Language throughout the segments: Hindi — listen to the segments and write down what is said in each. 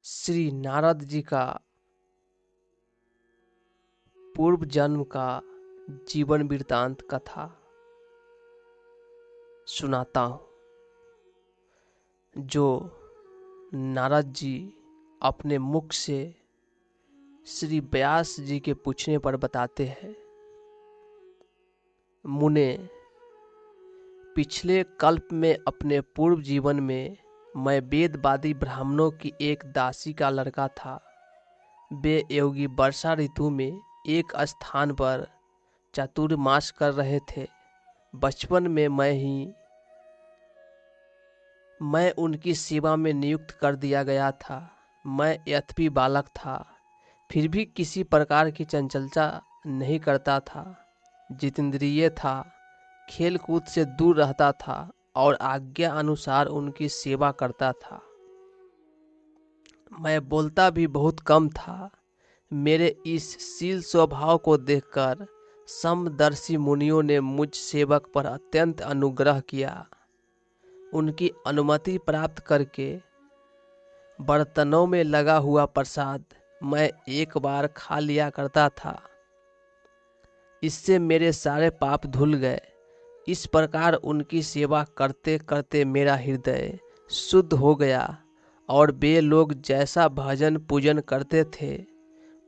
श्री नारद जी का पूर्व जन्म का जीवन वृतांत कथा सुनाता हूँ, जो नारद जी अपने मुख से श्री व्यास जी के पूछने पर बताते हैं। मुने, पिछले कल्प में अपने पूर्व जीवन में मैं वेदवादी ब्राह्मणों की एक दासी का लड़का था। वे योगी वर्षा ऋतु में एक स्थान पर चातुर्मास कर रहे थे। बचपन में मैं उनकी सेवा में नियुक्त कर दिया गया था। मैं यद्यपि बालक था, फिर भी किसी प्रकार की चंचलता नहीं करता था। जितेंद्रिय था, खेल कूद से दूर रहता था और आज्ञा अनुसार उनकी सेवा करता था। मैं बोलता भी बहुत कम था। मेरे इस शील स्वभाव को देखकर समदर्शी मुनियों ने मुझ सेवक पर अत्यंत अनुग्रह किया। उनकी अनुमति प्राप्त करके बर्तनों में लगा हुआ प्रसाद मैं एक बार खा लिया करता था। इससे मेरे सारे पाप धुल गए। इस प्रकार उनकी सेवा करते करते मेरा हृदय शुद्ध हो गया और वे लोग जैसा भजन पूजन करते थे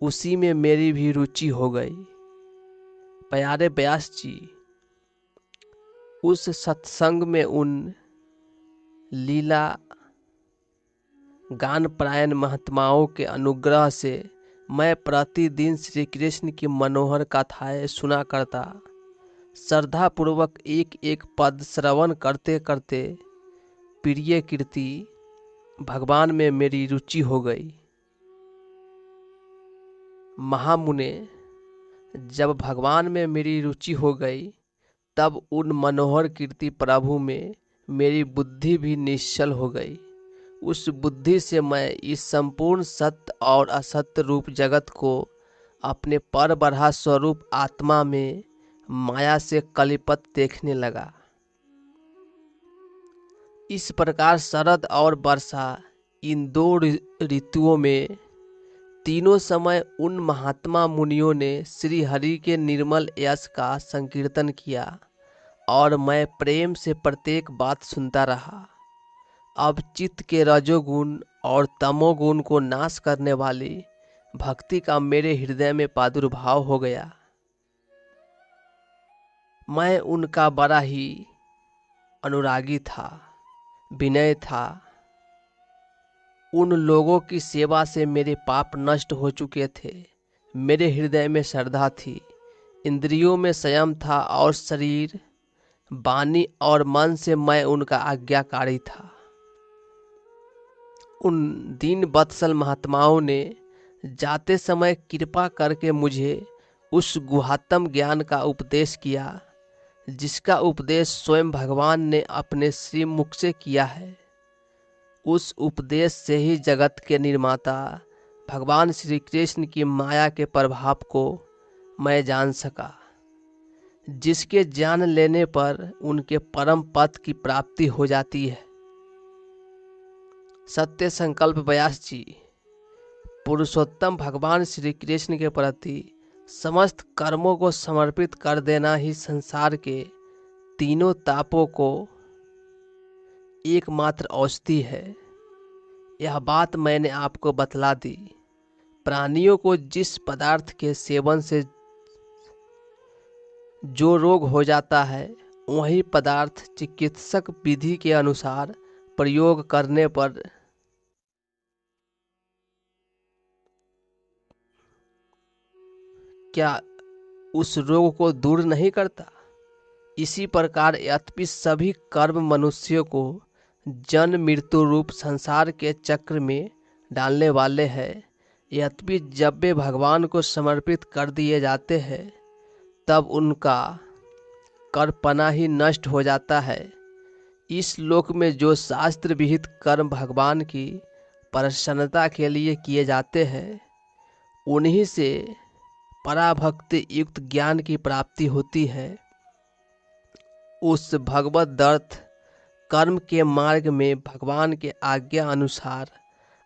उसी में मेरी भी रुचि हो गई। प्यारे व्यास जी, उस सत्संग में उन लीला गान परायण महात्माओं के अनुग्रह से मैं प्रतिदिन श्री कृष्ण की मनोहर कथाएं सुना करता। श्रद्धा पूर्वक एक एक पद श्रवण करते करते प्रिय कीर्ति भगवान में मेरी रुचि हो गई। महामुने, जब भगवान में मेरी रुचि हो गई तब उन मनोहर कीर्ति प्रभु में मेरी बुद्धि भी निश्चल हो गई। उस बुद्धि से मैं इस संपूर्ण सत्य और असत्य रूप जगत को अपने पर बरहा स्वरूप आत्मा में माया से कलिपत देखने लगा। इस प्रकार शरद और वर्षा, इन दो ऋतुओं में तीनों समय उन महात्मा मुनियों ने श्री हरि के निर्मल यश का संकीर्तन किया और मैं प्रेम से प्रत्येक बात सुनता रहा। अब चित्त के रजोगुण और तमोगुण को नाश करने वाली भक्ति का मेरे हृदय में प्रादुर्भाव हो गया। मैं उनका बड़ा ही अनुरागी था, विनय था। उन लोगों की सेवा से मेरे पाप नष्ट हो चुके थे। मेरे हृदय में श्रद्धा थी, इंद्रियों में संयम था और शरीर, वाणी और मन से मैं उनका आज्ञाकारी था। उन दीन वत्सल महात्माओं ने जाते समय कृपा करके मुझे उस गुहात्म ज्ञान का उपदेश किया जिसका उपदेश स्वयं भगवान ने अपने श्री मुख से किया है। उस उपदेश से ही जगत के निर्माता भगवान श्री कृष्ण की माया के प्रभाव को मैं जान सका, जिसके जान लेने पर उनके परम पद की प्राप्ति हो जाती है। सत्य संकल्प व्यास जी, पुरुषोत्तम भगवान श्री कृष्ण के प्रति समस्त कर्मों को समर्पित कर देना ही संसार के तीनों तापों को एकमात्र औषधि है। यह बात मैंने आपको बतला दी। प्राणियों को जिस पदार्थ के सेवन से जो रोग हो जाता है वही पदार्थ चिकित्सक विधि के अनुसार प्रयोग करने पर क्या उस रोग को दूर नहीं करता। इसी प्रकार यद्यपि सभी कर्म मनुष्यों को जन्म मृत्यु रूप संसार के चक्र में डालने वाले हैं, यद्यपि जब वे भगवान को समर्पित कर दिए जाते हैं तब उनका कर्मपना ही नष्ट हो जाता है। इस लोक में जो शास्त्र विहित कर्म भगवान की प्रसन्नता के लिए किए जाते हैं उन्हीं से पराभक्ति युक्त ज्ञान की प्राप्ति होती है। उस भगवत दर्थ कर्म के मार्ग में भगवान के आज्ञा अनुसार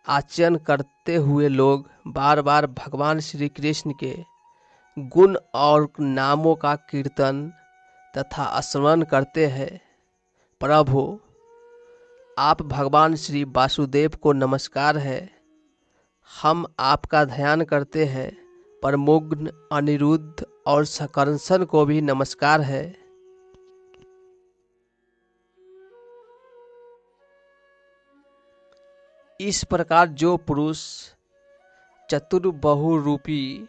आचरण करते हुए लोग बार बार भगवान श्री कृष्ण के गुण और नामों का कीर्तन तथा स्मरण करते हैं। प्रभु, आप भगवान श्री वासुदेव को नमस्कार है। हम आपका ध्यान करते हैं। प्रमुग्न, अनिरुद्ध और सकर्षण को भी नमस्कार है। इस प्रकार जो पुरुष चतुर्बहुरूपी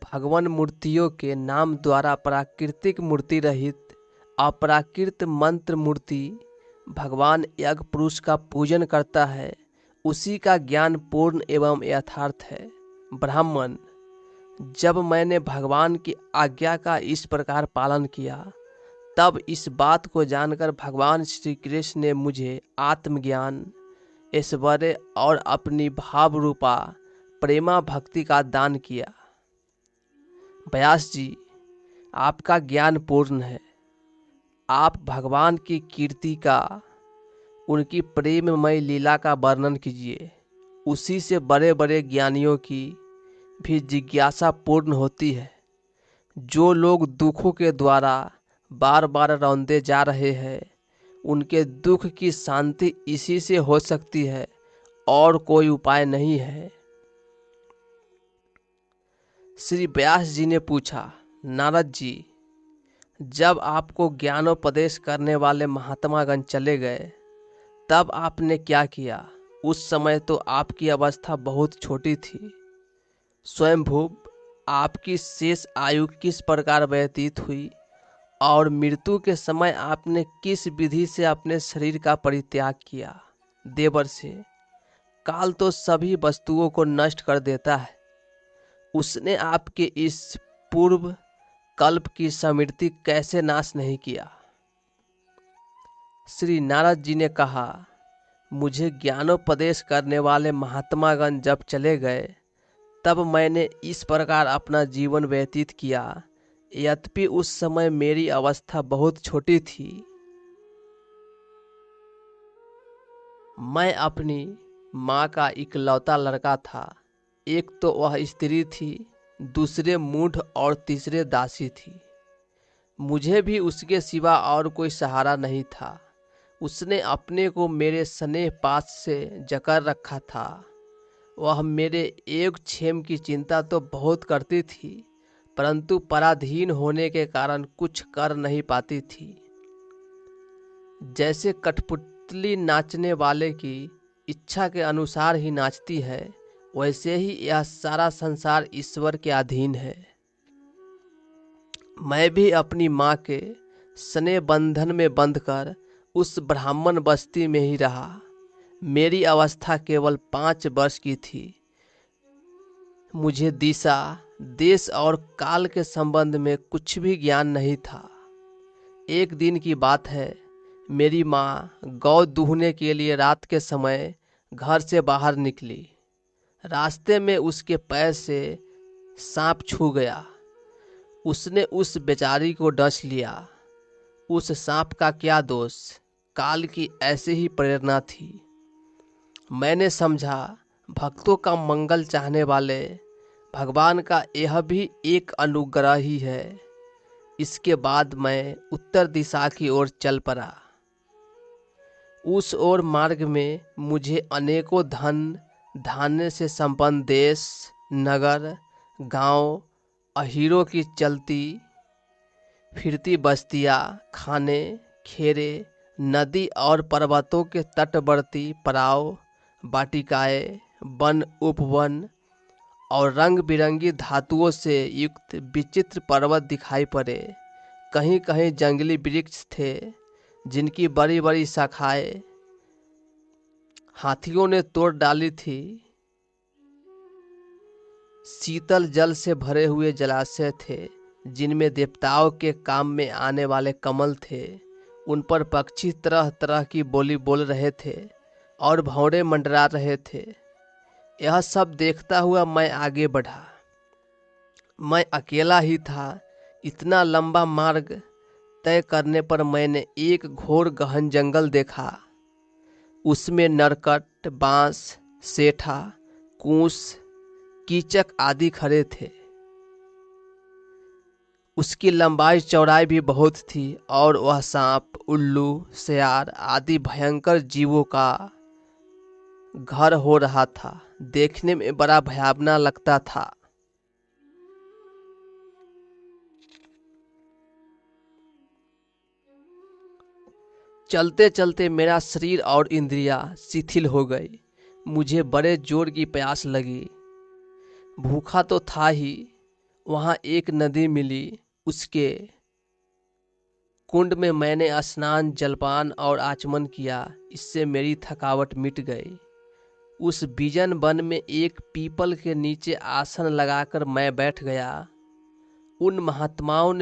भगवान मूर्तियों के नाम द्वारा प्राकृतिक मूर्ति रहित अप्राकृत मंत्र मूर्ति भगवान यज्ञ पुरुष का पूजन करता है, उसी का ज्ञान पूर्ण एवं यथार्थ है। ब्राह्मण, जब मैंने भगवान की आज्ञा का इस प्रकार पालन किया, तब इस बात को जानकर भगवान श्री कृष्ण ने मुझे आत्मज्ञान, ऐश्वर्य और अपनी भाव रूपा प्रेमा भक्ति का दान किया। व्यास जी, आपका ज्ञान पूर्ण है। आप भगवान की कीर्ति का, उनकी प्रेममय लीला का वर्णन कीजिए। उसी से बड़े बड़े ज्ञानियों की भी जिज्ञासा पूर्ण होती है। जो लोग दुखों के द्वारा बार बार रौंदे जा रहे हैं, उनके दुख की शांति इसी से हो सकती है, और कोई उपाय नहीं है। श्री व्यास जी ने पूछा, नारद जी, जब आपको ज्ञानोपदेश करने वाले महात्मागण चले गए, तब आपने क्या किया? उस समय तो आपकी अवस्था बहुत छोटी थी। स्वयंभू, आपकी शेष आयु किस प्रकार व्यतीत हुई और मृत्यु के समय आपने किस विधि से अपने शरीर का परित्याग किया? देवर्षि, काल तो सभी वस्तुओं को नष्ट कर देता है। उसने आपके इस पूर्व कल्प की स्मृति कैसे नाश नहीं किया? श्री नारद जी ने कहा, मुझे ज्ञानोपदेश करने वाले महात्मागण जब चले गए, तब मैंने इस प्रकार अपना जीवन व्यतीत किया। यद्यपि उस समय मेरी अवस्था बहुत छोटी थी। मैं अपनी माँ का इकलौता लड़का था। एक तो वह स्त्री थी, दूसरे मूढ़ और तीसरे दासी थी। मुझे भी उसके सिवा और कोई सहारा नहीं था। उसने अपने को मेरे स्नेह पास से जकड़ रखा था। वह मेरे योगक्षेम की चिंता तो बहुत करती थी, परंतु पराधीन होने के कारण कुछ कर नहीं पाती थी। जैसे कठपुतली नाचने वाले की इच्छा के अनुसार ही नाचती है, वैसे ही यह सारा संसार ईश्वर के अधीन है। मैं भी अपनी माँ के स्नेह बंधन में बंधकर उस ब्राह्मण बस्ती में ही रहा। मेरी अवस्था केवल 5 वर्ष की थी। मुझे दिशा, देश और काल के संबंध में कुछ भी ज्ञान नहीं था। एक दिन की बात है, मेरी माँ गौ दूहने के लिए रात के समय घर से बाहर निकली। रास्ते में उसके पैर से सांप छू गया। उसने उस बेचारी को डस लिया। उस सांप का क्या दोष, काल की ऐसे ही प्रेरणा थी। मैंने समझा, भक्तों का मंगल चाहने वाले भगवान का यह भी एक अनुग्रह ही है। इसके बाद मैं उत्तर दिशा की ओर चल पड़ा। उस ओर मार्ग में मुझे अनेकों धन धान्य से संपन्न देश, नगर, गांव, अहीरों की चलती फिरती बस्तियां, खाने, खेरे, नदी और पर्वतों के तटवर्ती पड़ाव, वाटिकाएं, वन, उपवन और रंग बिरंगी धातुओं से युक्त विचित्र पर्वत दिखाई पड़े। कहीं कहीं जंगली वृक्ष थे, जिनकी बड़ी बड़ी शाखाएं हाथियों ने तोड़ डाली थी। शीतल जल से भरे हुए जलाशय थे, जिनमें देवताओं के काम में आने वाले कमल थे। उन पर पक्षी तरह तरह की बोली बोल रहे थे और भौरे मंडरा रहे थे। यह सब देखता हुआ मैं आगे बढ़ा। मैं अकेला ही था। इतना लंबा मार्ग तय करने पर मैंने एक घोर गहन जंगल देखा। उसमें नरकट, बांस, सेठा, कूस, कीचक आदि खड़े थे। उसकी लंबाई चौड़ाई भी बहुत थी और वह सांप, उल्लू, सियार आदि भयंकर जीवों का घर हो रहा था। देखने में बड़ा भयावना लगता था। चलते चलते मेरा शरीर और इंद्रियां शिथिल हो गई। मुझे बड़े जोर की प्यास लगी। भूखा तो था ही। वहां एक नदी मिली। उसके कुंड में मैंने स्नान, जलपान और आचमन किया। इससे मेरी थकावट मिट गई। उस विजन वन में एक पीपल के नीचे आसन लगाकर मैं बैठ गया। उन महात्माओं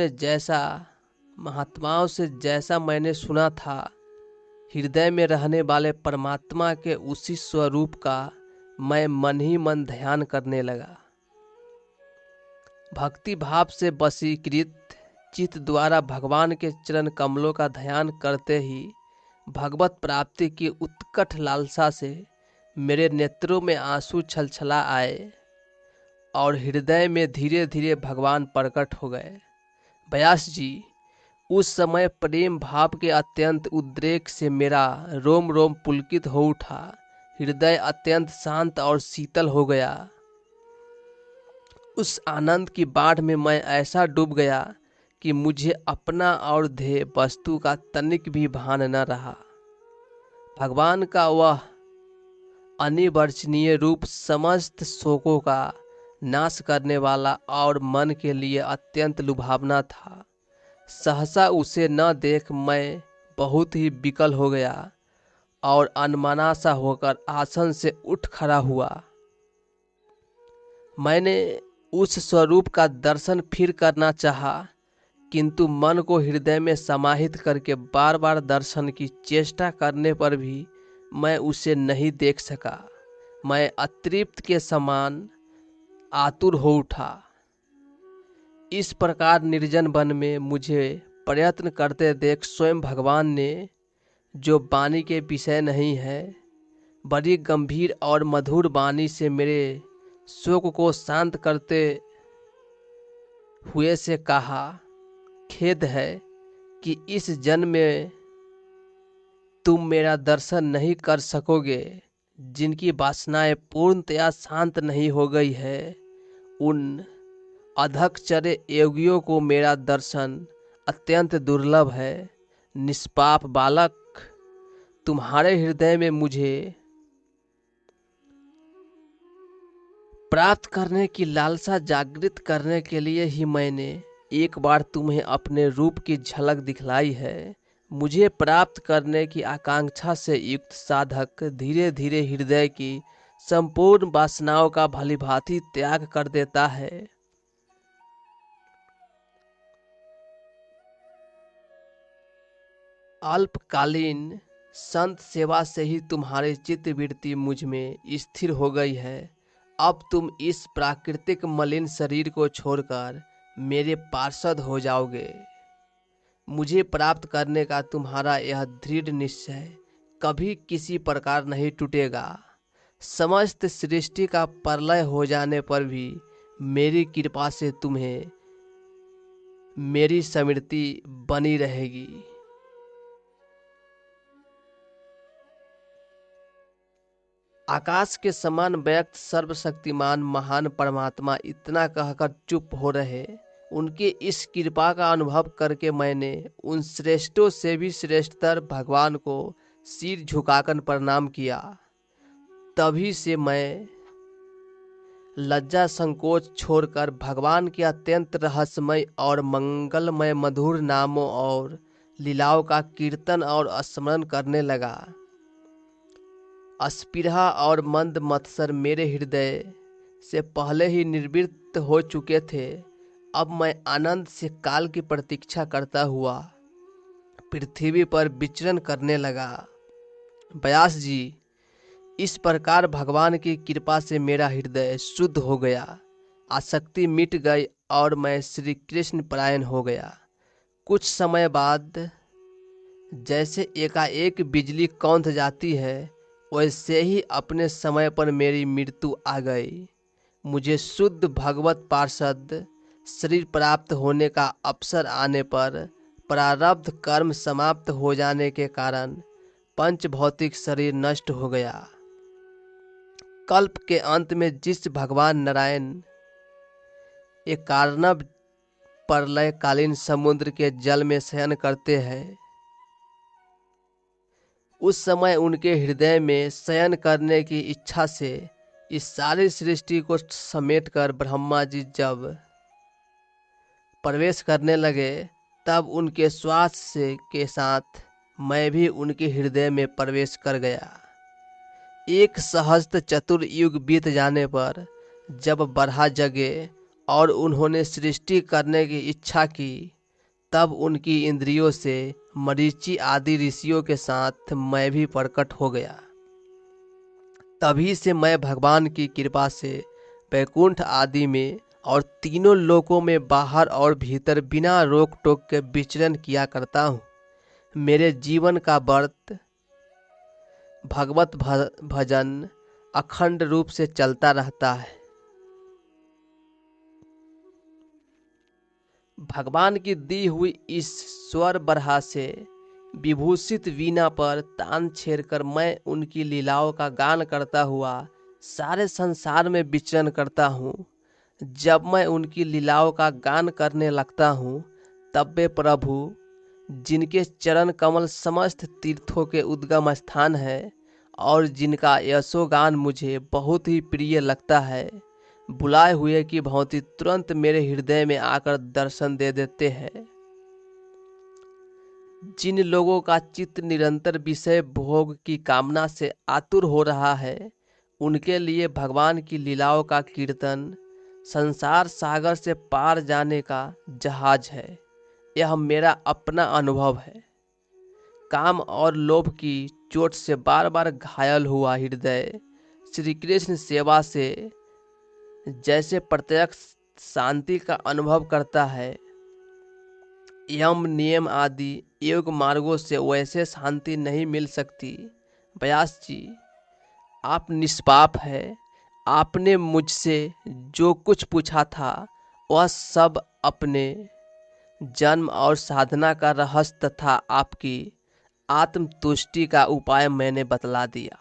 से जैसा मैंने सुना था, हृदय में रहने वाले परमात्मा के उसी स्वरूप का मैं मन ही मन ध्यान करने लगा। भक्ति भाव से वशीकृत चित्त द्वारा भगवान के चरण कमलों का ध्यान करते ही भगवत प्राप्ति की उत्कट लालसा से मेरे नेत्रों में आंसू छलछला आए और हृदय में धीरे धीरे भगवान प्रकट हो गए। व्यास जी, उस समय प्रेम भाव के अत्यंत उद्रेक से मेरा रोम रोम पुलकित हो उठा। हृदय अत्यंत शांत और शीतल हो गया। उस आनंद की बाढ़ में मैं ऐसा डूब गया कि मुझे अपना और ध्येय वस्तु का तनिक भी भान न रहा। भगवान का वह अनिर्वचनीय रूप समस्त शोकों का नाश करने वाला और मन के लिए अत्यंत लुभावना था। सहसा उसे न देख मैं बहुत ही विकल हो गया और अनमना सा होकर आसन से उठ खड़ा हुआ। मैंने उस स्वरूप का दर्शन फिर करना चाहा, किंतु मन को हृदय में समाहित करके बार बार दर्शन की चेष्टा करने पर भी मैं उसे नहीं देख सका। मैं अतृप्त के समान आतुर हो उठा। इस प्रकार निर्जन वन में मुझे प्रयत्न करते देख स्वयं भगवान ने, जो वाणी के विषय नहीं है, बड़ी गंभीर और मधुर वाणी से मेरे शोक को शांत करते हुए से कहा, खेद है कि इस जन्म में तुम मेरा दर्शन नहीं कर सकोगे। जिनकी वासनाएं पूर्णतया शांत नहीं हो गई है, उन अधकचरे योगियों को मेरा दर्शन अत्यंत दुर्लभ है। निष्पाप बालक, तुम्हारे हृदय में मुझे प्राप्त करने की लालसा जागृत करने के लिए ही मैंने एक बार तुम्हें अपने रूप की झलक दिखलाई है। मुझे प्राप्त करने की आकांक्षा से युक्त साधक धीरे धीरे हृदय की संपूर्ण वासनाओं का भलीभांति त्याग कर देता है। अल्पकालीन संत सेवा से ही तुम्हारी चित्तवृत्ति मुझ में स्थिर हो गई है। अब तुम इस प्राकृतिक मलिन शरीर को छोड़कर मेरे पार्षद हो जाओगे। मुझे प्राप्त करने का तुम्हारा यह दृढ़ निश्चय कभी किसी प्रकार नहीं टूटेगा। समस्त सृष्टि का प्रलय हो जाने पर भी मेरी कृपा से तुम्हें मेरी स्मृति बनी रहेगी। आकाश के समान व्यक्त सर्वशक्तिमान महान परमात्मा इतना कहकर चुप हो रहे। उनके इस कृपा का अनुभव करके मैंने उन श्रेष्ठों से भी श्रेष्ठतर भगवान को सिर झुकाकर प्रणाम किया। तभी से मैं लज्जा संकोच छोड़कर भगवान के अत्यंत रहस्यमय और मंगलमय मधुर नामों और लीलाओं का कीर्तन और स्मरण करने लगा। अस्पृहा और मंद मत्सर मेरे हृदय से पहले ही निर्वृत्त हो चुके थे। अब मैं आनंद से काल की प्रतीक्षा करता हुआ पृथ्वी पर विचरण करने लगा। व्यास जी, इस प्रकार भगवान की कृपा से मेरा हृदय शुद्ध हो गया, आसक्ति मिट गई और मैं श्री कृष्ण परायण हो गया। कुछ समय बाद जैसे एकाएक बिजली कौंध जाती है, वैसे ही अपने समय पर मेरी मृत्यु आ गई। मुझे शुद्ध भगवत पार्षद शरीर प्राप्त होने का अवसर आने पर प्रारब्ध कर्म समाप्त हो जाने के कारण पंच भौतिक शरीर नष्ट हो गया। कल्प के अंत में जिस भगवान नारायण एक कार्णव प्रलयकालीन समुद्र के जल में शयन करते हैं, उस समय उनके हृदय में शयन करने की इच्छा से इस सारी सृष्टि को समेटकर ब्रह्मा जी जब प्रवेश करने लगे, तब उनके श्वास से के साथ मैं भी उनके हृदय में प्रवेश कर गया। एक सहस्त्र चतुर्युग बीत जाने पर जब ब्रह्मा जगे और उन्होंने सृष्टि करने की इच्छा की, तब उनकी इंद्रियों से मरीचि आदि ऋषियों के साथ मैं भी प्रकट हो गया। तभी से मैं भगवान की कृपा से वैकुंठ आदि में और तीनों लोकों में बाहर और भीतर बिना रोक टोक के विचरण किया करता हूँ। मेरे जीवन का व्रत भगवत भजन अखंड रूप से चलता रहता है। भगवान की दी हुई इस स्वर बरहा से विभूषित वीणा पर तान छेड़कर मैं उनकी लीलाओं का गान करता हुआ सारे संसार में विचरण करता हूँ। जब मैं उनकी लीलाओं का गान करने लगता हूँ, तब वे प्रभु, जिनके चरण कमल समस्त तीर्थों के उद्गम स्थान है और जिनका यशोगान मुझे बहुत ही प्रिय लगता है, बुलाए हुए की भांति तुरंत मेरे हृदय में आकर दर्शन दे देते हैं। जिन लोगों का चित्त निरंतर विषय भोग की कामना से आतुर हो रहा है, उनके लिए भगवान की लीलाओं का कीर्तन संसार सागर से पार जाने का जहाज है। यह मेरा अपना अनुभव है। काम और लोभ की चोट से बार बार घायल हुआ हृदय श्री कृष्ण सेवा से जैसे प्रत्यक्ष शांति का अनुभव करता है, यम नियम आदि योग मार्गों से वैसे शांति नहीं मिल सकती। व्यास जी, आप निष्पाप है। आपने मुझसे जो कुछ पूछा था वह सब अपने जन्म और साधना का रहस्य तथा आपकी आत्मतुष्टि का उपाय मैंने बतला दिया।